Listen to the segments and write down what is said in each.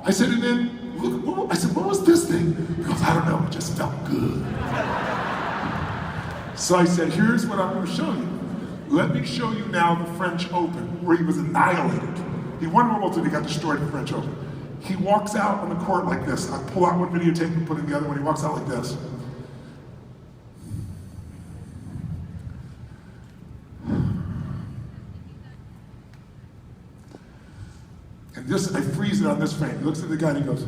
I said, and then, look, I said, what was this thing? He goes, I don't know, it just felt good. So I said, here's what I'm gonna show you. Let me show you now the French Open, where he was annihilated. He won World War II, he got destroyed in the French Open. He walks out on the court like this. I pull out one videotape and put in the other one. He walks out like this. And this, I freeze it on this frame. He looks at the guy and he goes.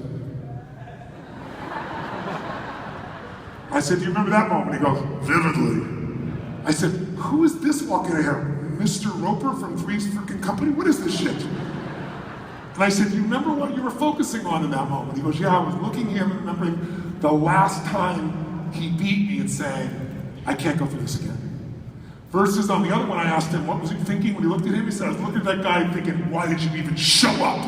I said, do you remember that moment? He goes, vividly. I said, who is this walking in here? Mr. Roper from Three's Freaking Company? What is this shit? And I said, do you remember what you were focusing on in that moment? He goes, yeah, I was looking at him and remembering the last time he beat me and saying, I can't go through this again. Versus on the other one, I asked him, what was he thinking when he looked at him? He said, I was looking at that guy thinking, why did you even show up?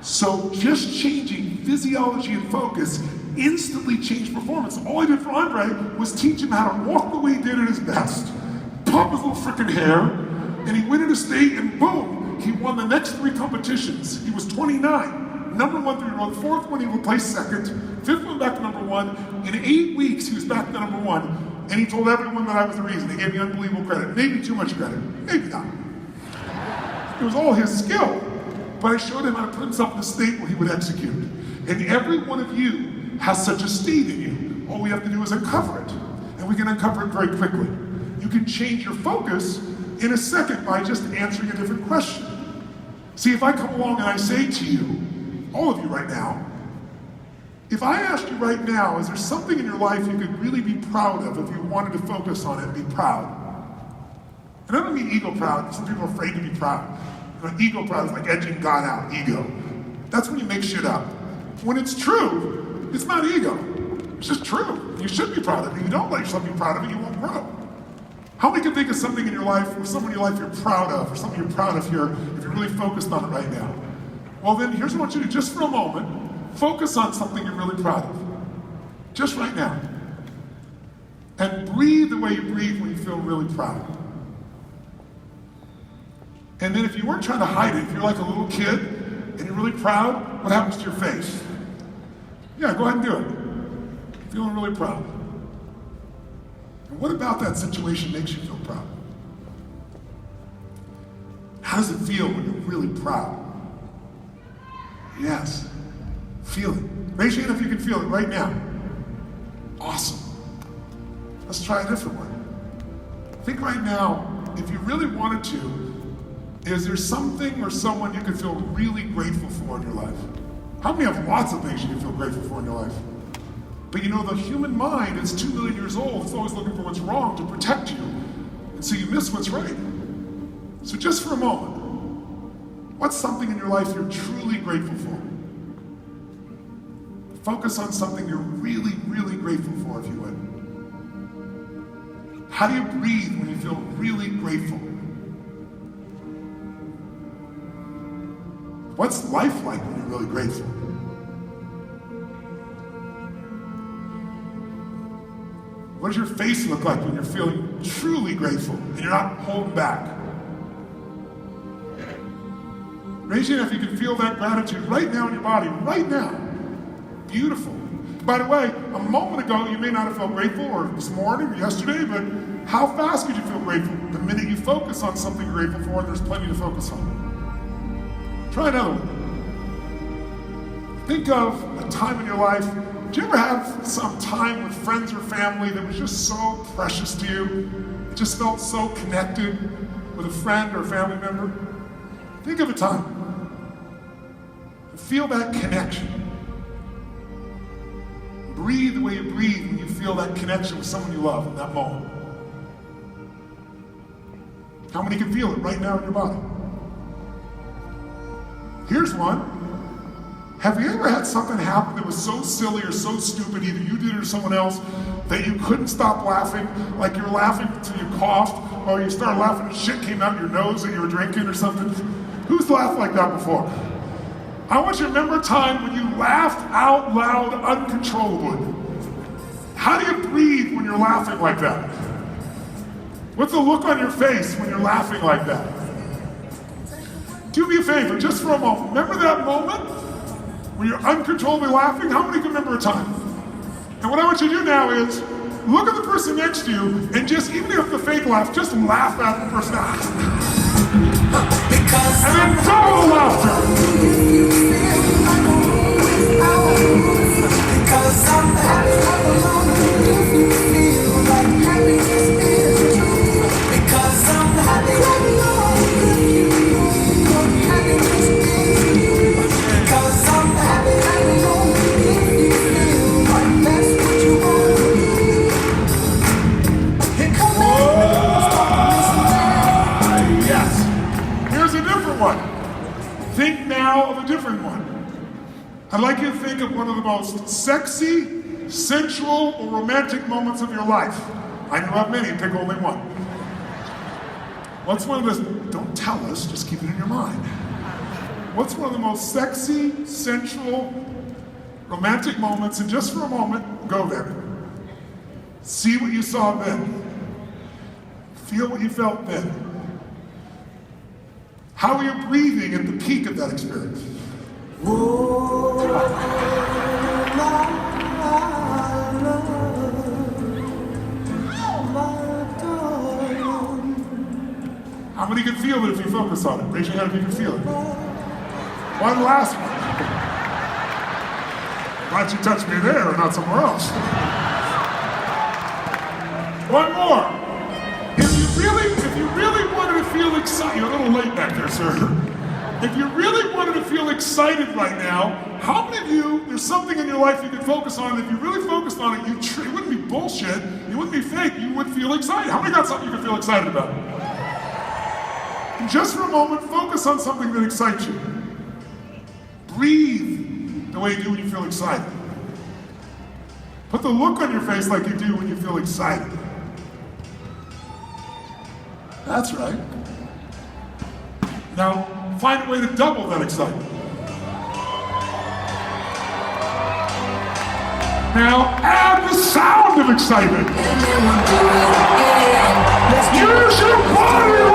So just changing physiology and focus instantly changed performance. All I did for Andre was teach him how to walk the way he did at his best, pop his little freaking hair, and he went into state and boom, he won the next 3 competitions. He was 29, number 1 3 row. The 4th one he would place 2nd, 5th one back to number 1. In 8 weeks he was back to number 1, and he told everyone that I was the reason. They gave me unbelievable credit, maybe too much credit, maybe not. It was all his skill, but I showed him how to put himself in a state where he would execute. And every one of you has such a state in you. All we have to do is uncover it, and we can uncover it very quickly. You can change your focus in a second by just answering a different question. See, if I come along and I say to you, all of you right now, if I asked you right now, is there something in your life you could really be proud of if you wanted to focus on it and be proud? And I don't mean ego proud, some people are afraid to be proud. You know, ego proud is like edging God out, ego. That's when you make shit up. When it's true, it's not ego. It's just true. You should be proud of it. If you don't let yourself be proud of it, you won't grow. How many can think of something in your life, or someone in your life you're proud of, or something you're proud of here, if you're really focused on it right now? Well then, here's what I want you to do, just for a moment, focus on something you're really proud of. Just right now. And breathe the way you breathe when you feel really proud. And then if you weren't trying to hide it, if you're like a little kid, and you're really proud, what happens to your face? Yeah, go ahead and do it. Feeling really proud. And what about that situation makes you feel proud? How does it feel when you're really proud? Yes, feel it. Raise your hand if you can feel it right now. Awesome. Let's try a different one. Think right now, if you really wanted to, is there something or someone you could feel really grateful for in your life? How many have lots of things you can feel grateful for in your life? But you know, the human mind is 2 million years old. It's always looking for what's wrong to protect you. And so you miss what's right. So just for a moment, what's something in your life you're truly grateful for? Focus on something you're really, really grateful for, if you would. How do you breathe when you feel really grateful? What's life like when you're really grateful? What does your face look like when you're feeling truly grateful and you're not holding back? Raise your hand if you can feel that gratitude right now in your body, right now. Beautiful. By the way, a moment ago you may not have felt grateful, or this morning or yesterday, but how fast could you feel grateful? The minute you focus on something you're grateful for, there's plenty to focus on. Try another one. Think of a time in your life. Did you ever have some time with friends or family that was just so precious to you? It just felt so connected with a friend or a family member? Think of a time. And feel that connection. Breathe the way you breathe when you feel that connection with someone you love in that moment. How many can feel it right now in your body? Here's one. Have you ever had something happen that was so silly or so stupid, either you did it or someone else, that you couldn't stop laughing? Like you were laughing until you coughed, or you started laughing and shit came out your nose that you were drinking or something? Who's laughed like that before? I want you to remember a time when you laughed out loud uncontrollably. How do you breathe when you're laughing like that? What's the look on your face when you're laughing like that? Do me a favor, just for a moment. Remember that moment where you're uncontrollably laughing? How many can remember a time? And what I want you to do now is look at the person next to you and just, even if the fake laugh, just laugh at the person. And then double the laughter. Because I'm happy alone if you feel like happiness is true. Because I'm happy alone if you feel like happiness is true. Because I'm happy alone if you feel like that's what you want to do. Here comes yes. Here's a different one. Think now of a different one. I'd like you to think of one of the most sexy, sensual, or romantic moments of your life. I know you have many, pick only one. What's one of the, don't tell us, just keep it in your mind. What's one of the most sexy, sensual, romantic moments, and just for a moment, go there. See what you saw then. Feel what you felt then. How are you breathing at the peak of that experience? How many can feel it if you focus on it? Raise your hand if you can feel it. One last one. Glad you touched me there and not somewhere else. One more. If you really wanted to feel excited, you're a little late back there, sir. If you really wanted to feel excited right now, how many of you, there's something in your life you could focus on, and if you really focused on it, it wouldn't be bullshit, it wouldn't be fake, you would feel excited. How many got something you could feel excited about? And just for a moment, focus on something that excites you. Breathe the way you do when you feel excited. Put the look on your face like you do when you feel excited. That's right. Now, find a way to double that excitement. Now, add the sound of excitement. Use your body